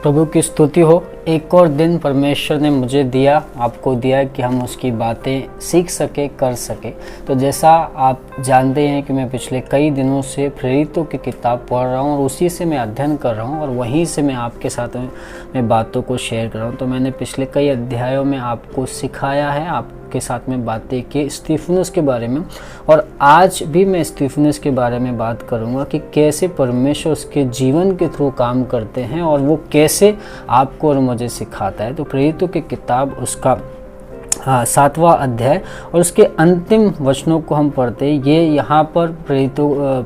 प्रभु की स्तुति हो। एक और दिन परमेश्वर ने मुझे दिया, आपको दिया कि हम उसकी बातें सीख सके, कर सके। तो जैसा आप जानते हैं कि मैं पिछले कई दिनों से प्रेरितों की किताब पढ़ रहा हूँ और उसी से मैं अध्ययन कर रहा हूँ और वहीं से मैं आपके साथ में बातों को शेयर कर रहा हूँ। तो मैंने पिछले कई अध्यायों में आपको सिखाया है, आपके साथ में बातें की स्टीफनुस के बारे में, और आज भी मैं स्टीफनुस के बारे में बात करूंगा कि कैसे परमेश्वर उसके जीवन के थ्रू काम करते हैं और वो कैसे आपको और मुझे सिखाता है। तो प्रेरितों की किताब उसका 7वां अध्याय और उसके अंतिम वचनों को हम पढ़ते हैं। ये यहाँ पर प्रेरितों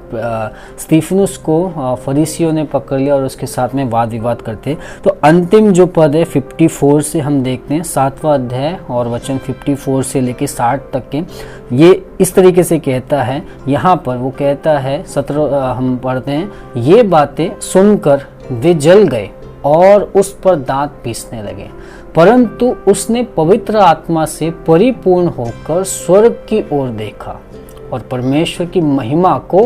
स्टीफनुस को फरीसियों ने पकड़ लिया और उसके साथ में वाद विवाद करते हैं। तो अंतिम जो पद है 54 से हम देखते हैं, 7वां अध्याय और वचन 54 से लेके 60 तक के, ये इस तरीके से कहता है। यहाँ पर वो कहता है 17 हम पढ़ते हैं, ये बातें सुनकर वे जल गए और उस पर दांत पीसने लगे, परंतु उसने पवित्र आत्मा से परिपूर्ण होकर स्वर्ग की ओर देखा और परमेश्वर की महिमा को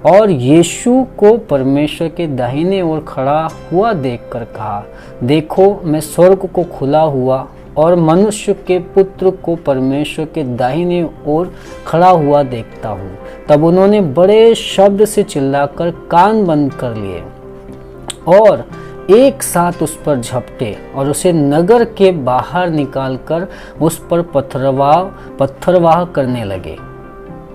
और यीशु को परमेश्वर के दाहिने ओर खड़ा हुआ देखकर कहा, देखो मैं स्वर्ग को खुला हुआ और मनुष्य के पुत्र को परमेश्वर के दाहिने ओर खड़ा हुआ देखता हूँ। तब उन्होंने बड़े शब्द से चिल्लाकर कान बंद कर लिए और एक साथ उस पर झपटे और उसे नगर के बाहर निकालकर उस पर पत्थरवाह करने लगे।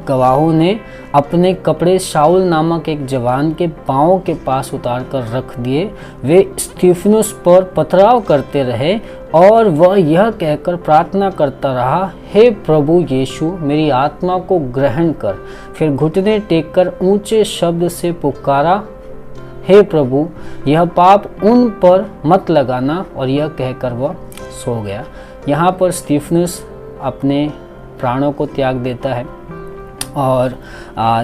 गवाहों ने अपने कपड़े शाऊल नामक एक जवान के पांव के पास उतार कर रख दिए। वे स्टीफनुस पर पथराव करते रहे और वह यह कहकर प्रार्थना करता रहा, हे प्रभु यीशु, मेरी आत्मा को ग्रहण कर। फिर घुटने टेककर ऊंचे शब्द से पुकारा, हे प्रभु, यह पाप उन पर मत लगाना। और यह कहकर वह सो गया। यहाँ पर स्टीफनुस अपने प्राणों को त्याग देता है। और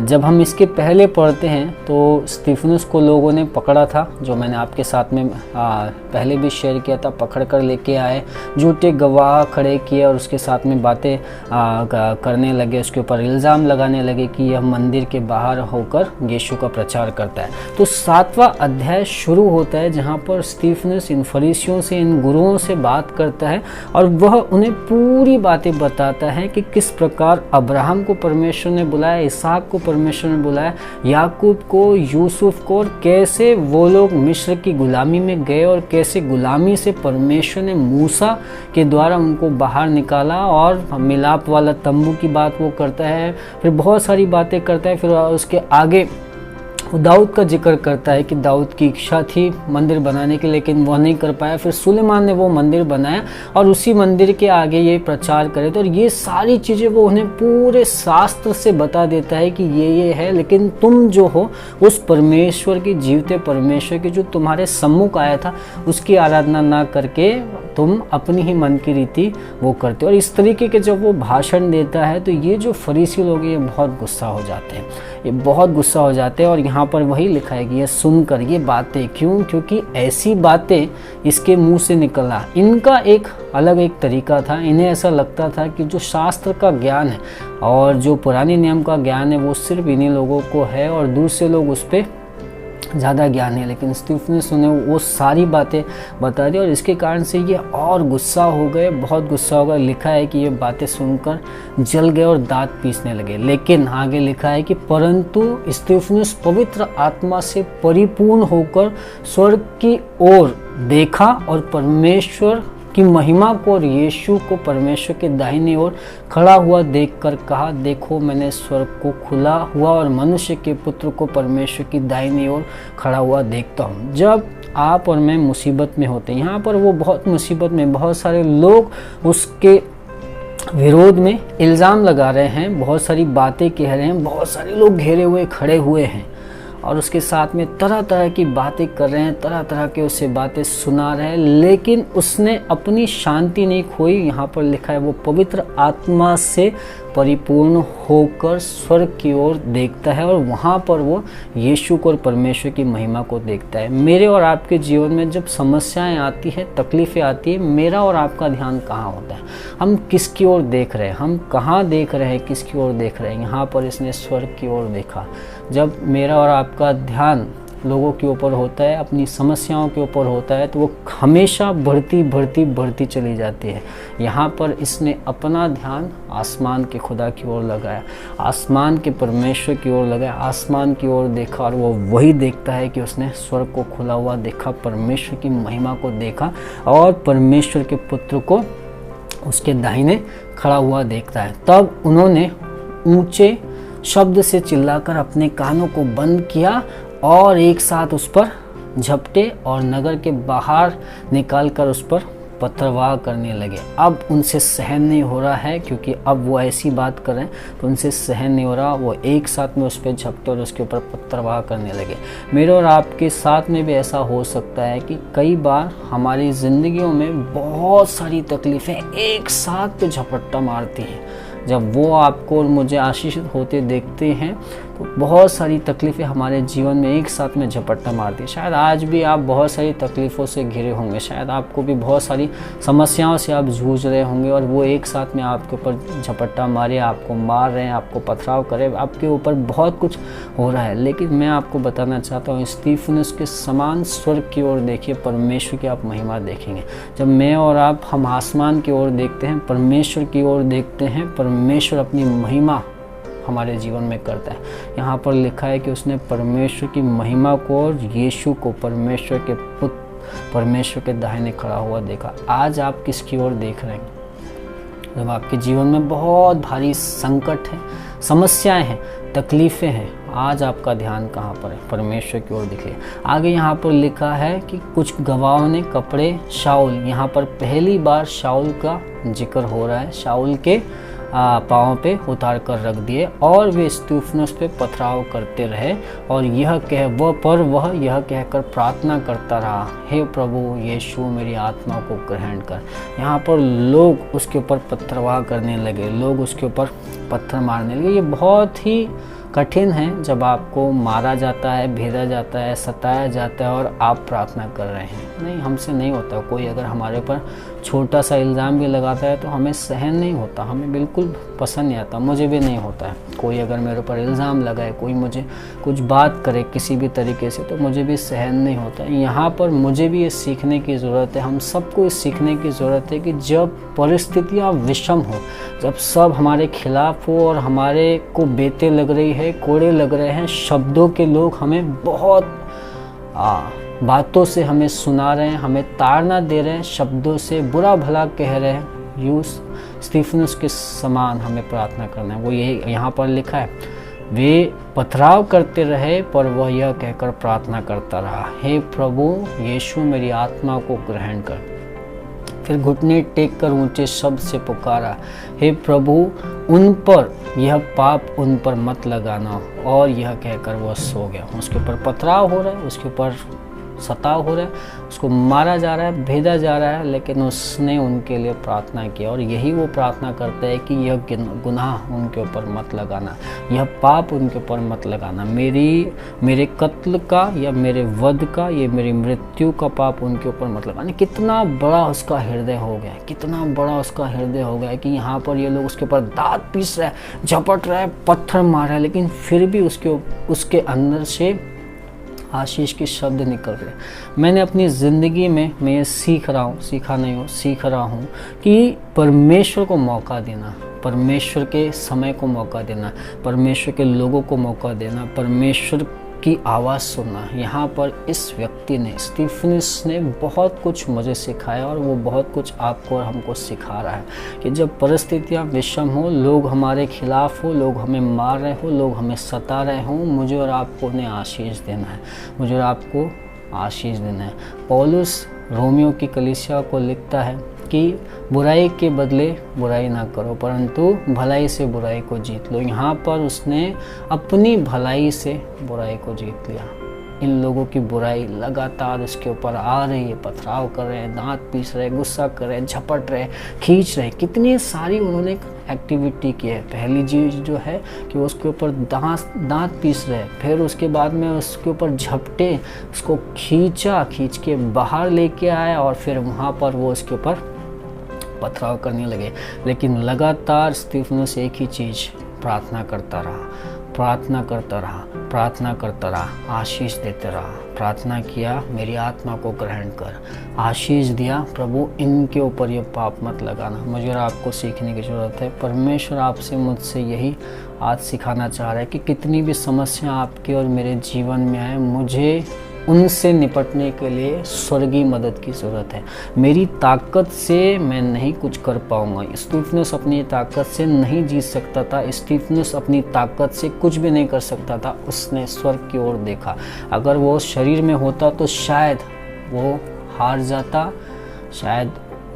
जब हम इसके पहले पढ़ते हैं तो स्टीफनुस को लोगों ने पकड़ा था, जो मैंने आपके साथ में पहले भी शेयर किया था। पकड़ कर लेके आए, झूठे गवाह खड़े किए और उसके साथ में बातें करने लगे, उसके ऊपर इल्ज़ाम लगाने लगे कि यह मंदिर के बाहर होकर यीशु का प्रचार करता है। तो 7वां अध्याय शुरू होता है जहाँ पर स्टीफनुस इन फरीसियों से, इन गुरुओं से बात करता है और वह उन्हें पूरी बातें बताता है कि किस प्रकार अब्राहम को परमेश्वर ने बुलाया, इसहाक को परमेश्वर ने बुलाया, याकूब को, यूसुफ को, और कैसे वो लोग मिस्र की गुलामी में गए और कैसे गुलामी से परमेश्वर ने मूसा के द्वारा उनको बाहर निकाला। और मिलाप वाला तंबू की बात वो करता है, फिर बहुत सारी बातें करता है। फिर उसके आगे दाऊद का जिक्र करता है कि दाऊद की इच्छा थी मंदिर बनाने की, लेकिन वह नहीं कर पाया। फिर सुलेमान ने वो मंदिर बनाया और उसी मंदिर के आगे ये प्रचार करे। तो ये सारी चीज़ें वो उन्हें पूरे शास्त्र से बता देता है कि ये है, लेकिन तुम जो हो उस परमेश्वर की, जीवते परमेश्वर की, जो तुम्हारे सम्मुख आया था, उसकी आराधना ना करके तुम अपनी ही मन की रीति वो करते हो। और इस तरीके के जब वो भाषण देता है तो ये जो फरीसी लोग हैं ये बहुत गुस्सा हो जाते हैं, ये बहुत गुस्सा हो जाते हैं। और यहाँ पर वही लिखा है कि ये सुनकर ये बातें, क्योंकि ऐसी बातें इसके मुंह से निकलना, इनका एक अलग एक तरीका था। इन्हें ऐसा लगता था कि जो शास्त्र का ज्ञान है और जो पुराने नियम का ज्ञान है वो सिर्फ इन्हीं लोगों को है और दूसरे लोग उस पर ज़्यादा ज्ञान है। लेकिन स्टीफनुस ने वो सारी बातें बता दी और इसके कारण से ये और गुस्सा हो गए, बहुत गुस्सा हो गए। लिखा है कि ये बातें सुनकर जल गए और दांत पीसने लगे। लेकिन आगे लिखा है कि परंतु स्टीफनुस पवित्र आत्मा से परिपूर्ण होकर स्वर्ग की ओर देखा और परमेश्वर की महिमा को और यीशु को परमेश्वर के दाहिने ओर खड़ा हुआ देखकर कहा, देखो मैंने स्वर्ग को खुला हुआ और मनुष्य के पुत्र को परमेश्वर की दाहिनी ओर खड़ा हुआ देखता हूँ। जब आप और मैं मुसीबत में होते हैं, यहाँ पर वो बहुत मुसीबत में, बहुत सारे लोग उसके विरोध में इल्ज़ाम लगा रहे हैं, बहुत सारी बातें कह रहे हैं, बहुत सारे लोग घेरे हुए खड़े हुए हैं और उसके साथ में तरह तरह की बातें कर रहे हैं, तरह तरह के उससे बातें सुना रहे हैं, लेकिन उसने अपनी शांति नहीं खोई। यहाँ पर लिखा है वो पवित्र आत्मा से परिपूर्ण होकर स्वर्ग की ओर देखता है और वहाँ पर वो यीशु को और परमेश्वर की महिमा को देखता है। मेरे और आपके जीवन में जब समस्याएं आती हैं, तकलीफ़ें आती है, मेरा और आपका ध्यान कहाँ होता है? हम किसकी ओर देख रहे हैं? हम कहाँ देख रहे हैं? किसकी ओर देख रहे हैं? यहाँ पर इसने स्वर्ग की ओर देखा। जब मेरा और आपका ध्यान लोगों के ऊपर होता है, अपनी समस्याओं के ऊपर होता है, तो वो हमेशा बढ़ती चली जाती है। यहाँ पर इसने अपना ध्यान आसमान के खुदा की ओर लगाया, आसमान के परमेश्वर की ओर लगाया, आसमान की ओर देखा, और वो वही देखता है कि उसने स्वर्ग को खुला हुआ देखा, परमेश्वर की महिमा को देखा, और परमेश्वर के पुत्र को उसके दाहिने खड़ा हुआ देखता है। तब उन्होंने ऊंचे शब्द से चिल्लाकर अपने कानों को बंद किया और एक साथ उस पर झपटे और नगर के बाहर निकालकर उस पर पथरवाह करने लगे। अब उनसे सहन नहीं हो रहा है, क्योंकि अब वो ऐसी बात कर रहे हैं तो उनसे सहन नहीं हो रहा। वो एक साथ में उस पर झपटे और उसके ऊपर पथरवाह करने लगे। मेरे और आपके साथ में भी ऐसा हो सकता है कि कई बार हमारी ज़िंदगियों में बहुत सारी तकलीफ़ें एक साथ झपट्टा मारती हैं। जब वो आपको और मुझे आशीषित होते देखते हैं तो बहुत सारी तकलीफ़ें हमारे जीवन में एक साथ में झपट्टा मारती है। शायद आज भी आप बहुत सारी तकलीफ़ों से घिरे होंगे, शायद आपको भी बहुत सारी समस्याओं से आप जूझ रहे होंगे, और वो एक साथ में आपके ऊपर झपट्टा मारे, आपको मार रहे हैं, आपको पथराव करे, आपके ऊपर बहुत कुछ हो रहा है। लेकिन मैं आपको बताना चाहता हूँ, स्टीफनुस के समान स्वर्ग की ओर देखिए, परमेश्वर की आप महिमा देखेंगे। जब मैं और आप हम आसमान की ओर देखते हैं, परमेश्वर की ओर देखते हैं, परमेश्वर अपनी महिमा हमारे जीवन में करता है। यहाँ पर लिखा है कि उसने परमेश्वर की महिमा को और यीशु को परमेश्वर के पुत्र परमेश्वर के दाहिने खड़ा हुआ देखा। आज आप किसकी ओर देख रहे हैं? जब आपके जीवन में बहुत भारी संकट है, समस्याएं हैं, तकलीफ़ें हैं, आज आपका ध्यान कहाँ पर है? परमेश्वर की ओर देखिए। आगे यहाँ पर लिखा है कि कुछ गवाहों ने कपड़े शाऊल, यहाँ पर पहली बार शाऊल का जिक्र हो रहा है, शाऊल के पाँव पे उतार कर रख दिए और वे स्टीफनुस पे पथराव करते रहे, और वह यह कहकर प्रार्थना करता रहा, हे प्रभु यीशु मेरी आत्मा को ग्रहण कर। यहाँ पर लोग उसके ऊपर पथरवाह करने लगे, लोग उसके ऊपर पत्थर मारने लगे। ये बहुत ही कठिन है जब आपको मारा जाता है, भेजा जाता है, सताया जाता है और आप प्रार्थना कर रहे हैं। नहीं, हमसे नहीं होता। कोई अगर हमारे ऊपर छोटा सा इल्ज़ाम भी लगाता है तो हमें सहन नहीं होता, हमें बिल्कुल पसंद नहीं आता, मुझे भी नहीं होता है। कोई अगर मेरे ऊपर इल्ज़ाम लगाए, कोई मुझे कुछ बात करे किसी भी तरीके से, तो मुझे भी सहन नहीं होता। यहाँ पर मुझे भी ये सीखने की ज़रूरत है, हम सबको इस सीखने की ज़रूरत है कि जब परिस्थितियाँ विषम हो, जब सब हमारे खिलाफ हो और हमारे को बेते लग रही है, कोड़े लग रहे हैं, शब्दों के लोग हमें बहुत बातों से हमें सुना रहे हैं, हमें ताड़ना दे रहे हैं, शब्दों से बुरा भला कह रहे हैं, यूस स्टीफनुस के समान हमें प्रार्थना करना है। वो यही यहाँ पर लिखा है, वे पथराव करते रहे पर वह यह कहकर प्रार्थना करता रहा, हे प्रभु यीशु मेरी आत्मा को ग्रहण कर। फिर घुटने टेक कर ऊंचे शब्द से पुकारा, हे प्रभु उन पर यह पाप उन पर मत लगाना, और यह कहकर वह सो गया। उसके ऊपर पथराव हो रहा है, उसके ऊपर सताव हो रहा है, उसको मारा जा रहा है, भेजा जा रहा है, लेकिन उसने उनके लिए प्रार्थना किया। और यही वो प्रार्थना करता है कि यह गुनाह उनके ऊपर मत लगाना, यह पाप उनके ऊपर मत लगाना, मेरे कत्ल का या मेरे वध का, ये मेरी मृत्यु का पाप उनके ऊपर मत लगाना। कितना बड़ा उसका हृदय हो गया, कितना बड़ा उसका हृदय हो गया कि यहाँ पर ये लोग उसके ऊपर दांत पीस रहे हैं, झपट रहे हैं, पत्थर मार रहे हैं, लेकिन फिर भी उसके अंदर से आशीष के शब्द निकल रहे। मैंने अपनी ज़िंदगी में मैं ये सीख रहा हूँ कि परमेश्वर को मौका देना, परमेश्वर के समय को मौका देना, परमेश्वर के लोगों को मौका देना, परमेश्वर की आवाज़ सुनना। यहाँ पर इस व्यक्ति ने, स्टीफनुस ने बहुत कुछ मुझे सिखाया, और वो बहुत कुछ आपको और हमको सिखा रहा है कि जब परिस्थितियाँ विषम हो, लोग हमारे खिलाफ हो, लोग हमें मार रहे हो, लोग हमें सता रहे हो, मुझे और आपको उन्हें आशीष देना है, मुझे और आपको आशीष देना है। पौलुस रोमियो की कलीसिया को लिखता है कि बुराई के बदले बुराई ना करो, परंतु भलाई से बुराई को जीत लो। यहाँ पर उसने अपनी भलाई से बुराई को जीत लिया। इन लोगों की बुराई लगातार उसके ऊपर आ रही है, पथराव कर रहे हैं, दांत पीस रहे, गुस्सा कर रहे, झपट रहे, खींच रहे, कितनी सारी उन्होंने एक्टिविटी की है। पहली चीज़ जो है कि उसके ऊपर दांत पीस रहे, फिर उसके बाद में उसके ऊपर झपटे, उसको खींच के बाहर लेके आया, और फिर वहाँ पर वो उसके ऊपर पथराव करने लगे। लेकिन लगातार स्टीफनुस एक ही चीज़ प्रार्थना करता रहा, प्रार्थना करता रहा, आशीष देते रहा, प्रार्थना किया मेरी आत्मा को ग्रहण कर, आशीष दिया प्रभु इनके ऊपर ये पाप मत लगाना। मुझे और आपको सीखने की ज़रूरत है। परमेश्वर आपसे मुझसे यही आज सिखाना चाह रहा है कि कितनी भी समस्या आपके और मेरे जीवन में आए, मुझे उनसे निपटने के लिए स्वर्गीय मदद की ज़रूरत है। मेरी ताकत से मैं नहीं कुछ कर पाऊंगा। स्टीफनस अपनी ताकत से नहीं जीत सकता था, स्टीफनस अपनी ताकत से कुछ भी नहीं कर सकता था। उसने स्वर्ग की ओर देखा। अगर वो शरीर में होता तो शायद वो हार जाता, शायद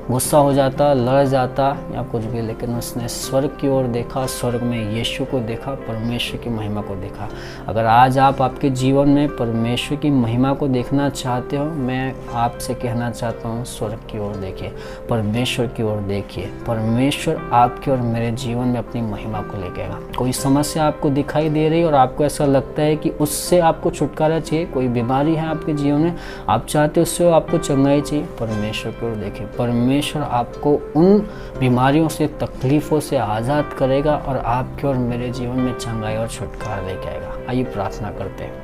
गुस्सा हो जाता, लड़ जाता या कुछ भी, लेकिन उसने स्वर्ग की ओर देखा, स्वर्ग में यीशु को देखा, परमेश्वर की महिमा को देखा। अगर आज आप आपके जीवन में परमेश्वर की महिमा को देखना चाहते हो, मैं आपसे कहना चाहता हूँ स्वर्ग की ओर देखिए, परमेश्वर की ओर देखिए। परमेश्वर आपके और मेरे जीवन में अपनी महिमा को लेके आएगा। कोई समस्या आपको दिखाई दे रही है और आपको ऐसा लगता है कि उससे आपको छुटकारा चाहिए, कोई बीमारी है आपके जीवन में, आप चाहते हो उससे आपको चंगाई चाहिए, परमेश्वर की ओर देखिए। परमेश्वर आपको उन बीमारियों से, तकलीफ़ों से आज़ाद करेगा और आपके और मेरे जीवन में चंगाई और छुटकारा लेके आएगा। आइए प्रार्थना करते हैं।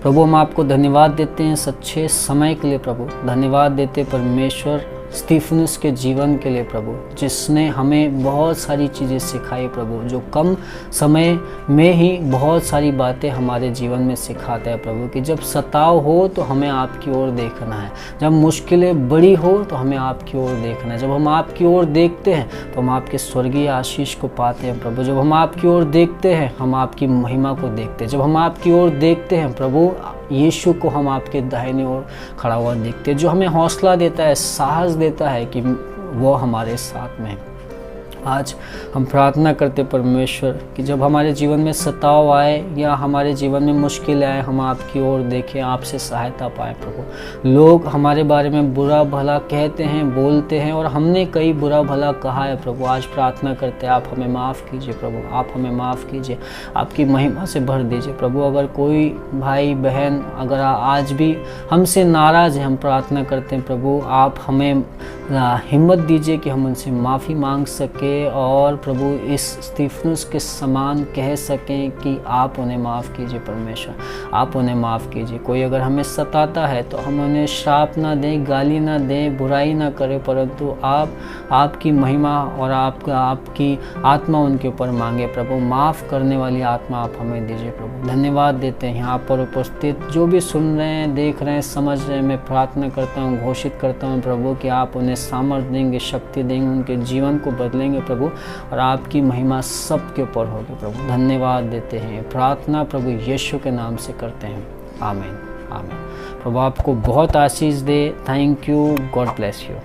प्रभु हम आपको धन्यवाद देते हैं सच्चे समय के लिए। प्रभु धन्यवाद देते परमेश्वर स्टीफनस के जीवन के लिए प्रभु, जिसने हमें बहुत सारी चीज़ें सिखाई प्रभु, जो कम समय में ही बहुत सारी बातें हमारे जीवन में सिखाता है प्रभु, कि जब सताव हो तो हमें आपकी ओर देखना है, जब मुश्किलें बड़ी हो तो हमें आपकी ओर देखना है। जब हम आपकी ओर देखते हैं तो हम आपके स्वर्गीय आशीष को पाते हैं प्रभु। जब हम आपकी ओर देखते हैं हम आपकी महिमा को देखते हैं। जब हम आपकी ओर देखते हैं प्रभु, यीशु को हम आपके दाहिने ओर खड़ा हुआ देखते हैं, जो हमें हौसला देता है, साहस देता है कि वो हमारे साथ में है। आज हम प्रार्थना करते परमेश्वर कि जब हमारे जीवन में सताव आए या हमारे जीवन में मुश्किल आए, हम आपकी ओर देखें, आपसे सहायता पाएं प्रभु। लोग हमारे बारे में बुरा भला कहते हैं, बोलते हैं, और हमने कई बुरा भला कहा है प्रभु। आज प्रार्थना करते आप हमें माफ़ कीजिए प्रभु, आप हमें माफ़ कीजिए, आपकी महिमा से भर दीजिए प्रभु। अगर कोई भाई बहन अगर आज भी हमसे नाराज़ है, हम प्रार्थना करते हैं प्रभु आप हमें हिम्मत दीजिए कि हम उनसे माफ़ी मांग सके और प्रभु इस स्टीफनस के समान कह सकें कि आप उन्हें माफ़ कीजिए परमेश्वर, आप उन्हें माफ़ कीजिए। कोई अगर हमें सताता है तो हम उन्हें श्राप ना दें, गाली ना दें, बुराई ना करें, परंतु आपकी महिमा और आपकी आत्मा उनके ऊपर मांगे प्रभु। माफ़ करने वाली आत्मा आप हमें दीजिए प्रभु। धन्यवाद देते हैं यहाँ पर उपस्थित जो भी सुन रहे हैं, देख रहे हैं, समझ रहे हैं। मैं प्रार्थना करता हूँ, घोषित करता हूँ प्रभु कि आप उन्हें सामर्थ्य देंगे, शक्ति देंगे, उनके जीवन को बदलेंगे प्रभु, और आपकी महिमा सबके ऊपर होगी प्रभु। धन्यवाद देते हैं। प्रार्थना प्रभु यीशु के नाम से करते हैं, आमीन आमीन। प्रभु आपको बहुत आशीष दे। Thank you, god bless you.